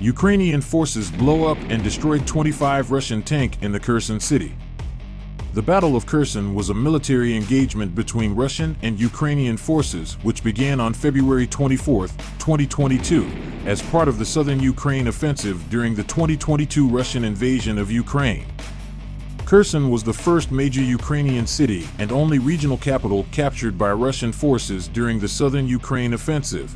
Ukrainian forces blow up and destroy 25 Russian tanks in the Kherson city. The Battle of Kherson was a military engagement between Russian and Ukrainian forces which began on February 24, 2022, as part of the southern Ukraine offensive during the 2022 Russian invasion of Ukraine. Kherson was the first major Ukrainian city and only regional capital captured by Russian forces during the southern Ukraine offensive.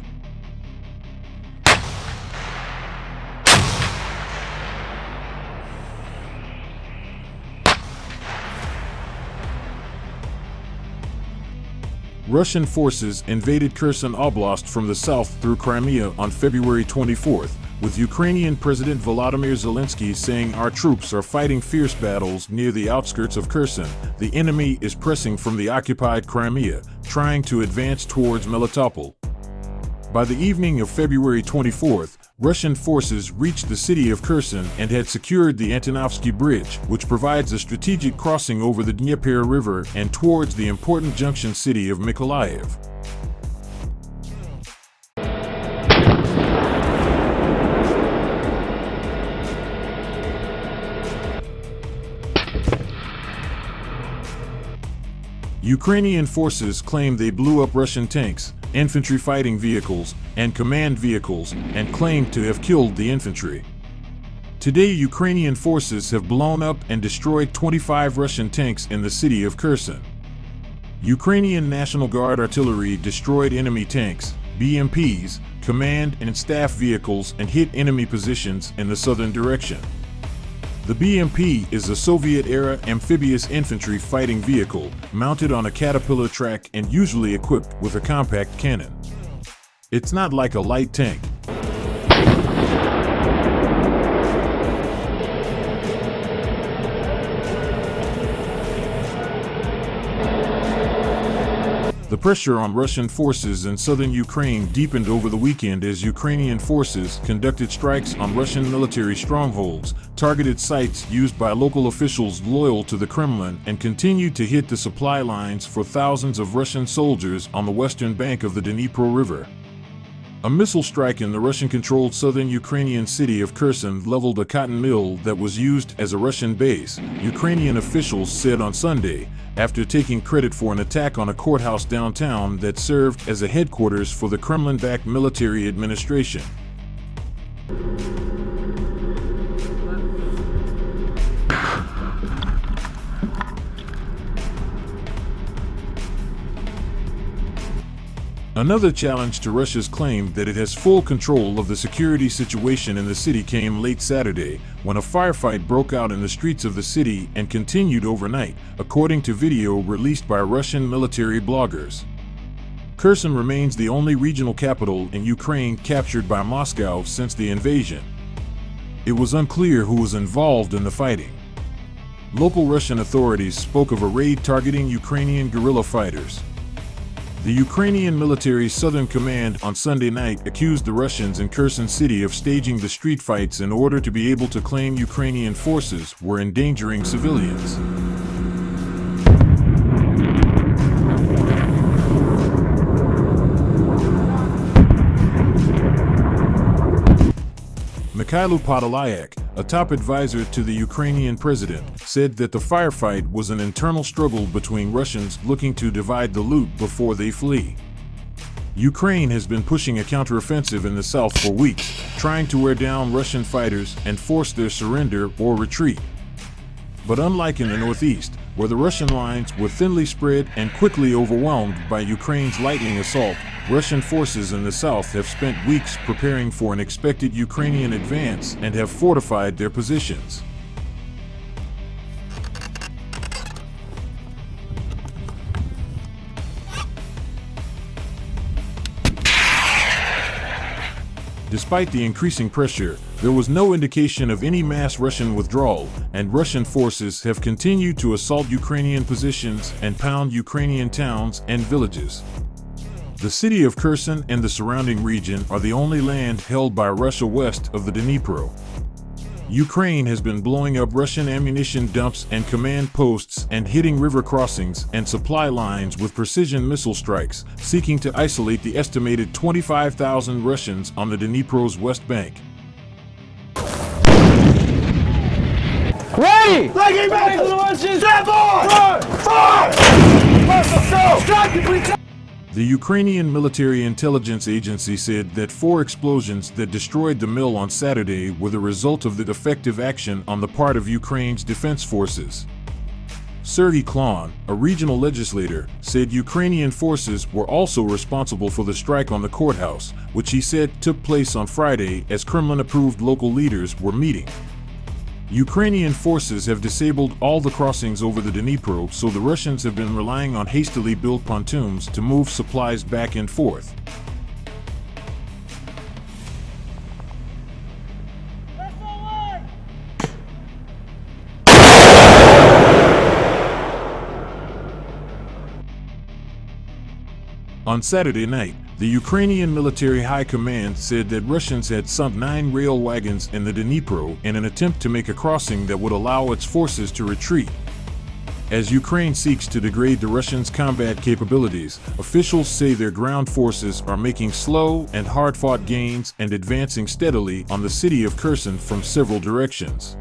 Russian forces invaded Kherson Oblast from the south through Crimea on February 24, with Ukrainian President Volodymyr Zelensky saying, "Our troops are fighting fierce battles near the outskirts of Kherson. The enemy is pressing from the occupied Crimea, trying to advance towards Melitopol." By the evening of February 24, Russian forces reached the city of Kherson and had secured the Antonovsky Bridge, which provides a strategic crossing over the Dnieper River and towards the important junction city of Mykolaiv. Ukrainian forces claim they blew up Russian tanks, infantry fighting vehicles, and command vehicles, and claimed to have killed the infantry. Today, Ukrainian forces have blown up and destroyed 25 Russian tanks in the city of Kherson. Ukrainian National Guard artillery destroyed enemy tanks, BMPs, command and staff vehicles, and hit enemy positions in the southern direction. The BMP is a Soviet-era amphibious infantry fighting vehicle mounted on a caterpillar track and usually equipped with a compact cannon. It's not like a light tank. The pressure on Russian forces in southern Ukraine deepened over the weekend as Ukrainian forces conducted strikes on Russian military strongholds, targeted sites used by local officials loyal to the Kremlin, and continued to hit the supply lines for thousands of Russian soldiers on the western bank of the Dnipro River. A missile strike in the Russian-controlled southern Ukrainian city of Kherson leveled a cotton mill that was used as a Russian base, Ukrainian officials said on Sunday, after taking credit for an attack on a courthouse downtown that served as a headquarters for the Kremlin-backed military administration. Another challenge to Russia's claim that it has full control of the security situation in the city came late Saturday, when a firefight broke out in the streets of the city and continued overnight, according to video released by Russian military bloggers. Kherson remains the only regional capital in Ukraine captured by Moscow since the invasion. It was unclear who was involved in the fighting. Local Russian authorities spoke of a raid targeting Ukrainian guerrilla fighters. The Ukrainian military's Southern Command on Sunday night accused the Russians in Kherson city of staging the street fights in order to be able to claim Ukrainian forces were endangering civilians. Mikhailo Podolyak, a top advisor to the Ukrainian president, said that the firefight was an internal struggle between Russians looking to divide the loot before they flee. Ukraine has been pushing a counteroffensive in the south for weeks, trying to wear down Russian fighters and force their surrender or retreat. But unlike in the northeast, where the Russian lines were thinly spread and quickly overwhelmed by Ukraine's lightning assault, Russian forces in the south have spent weeks preparing for an expected Ukrainian advance and have fortified their positions. Despite the increasing pressure, there was no indication of any mass Russian withdrawal, and Russian forces have continued to assault Ukrainian positions and pound Ukrainian towns and villages. The city of Kherson and the surrounding region are the only land held by Russia west of the Dnipro. Ukraine has been blowing up Russian ammunition dumps and command posts and hitting river crossings and supply lines with precision missile strikes, seeking to isolate the estimated 25,000 Russians on the Dnipro's west bank. Три! The Ukrainian military intelligence agency said that 4 explosions that destroyed the mill on Saturday were the result of the effective action on the part of Ukraine's defense forces. Serhiy Klon, a regional legislator, said Ukrainian forces were also responsible for the strike on the courthouse, which he said took place on Friday as Kremlin-approved local leaders were meeting. Ukrainian forces have disabled all the crossings over the Dnipro, so the Russians have been relying on hastily built pontoons to move supplies back and forth. On Saturday night, the Ukrainian military high command said that Russians had sunk 9 rail wagons in the Dnipro in an attempt to make a crossing that would allow its forces to retreat. As Ukraine seeks to degrade the Russians' combat capabilities, officials say their ground forces are making slow and hard-fought gains and advancing steadily on the city of Kherson from several directions.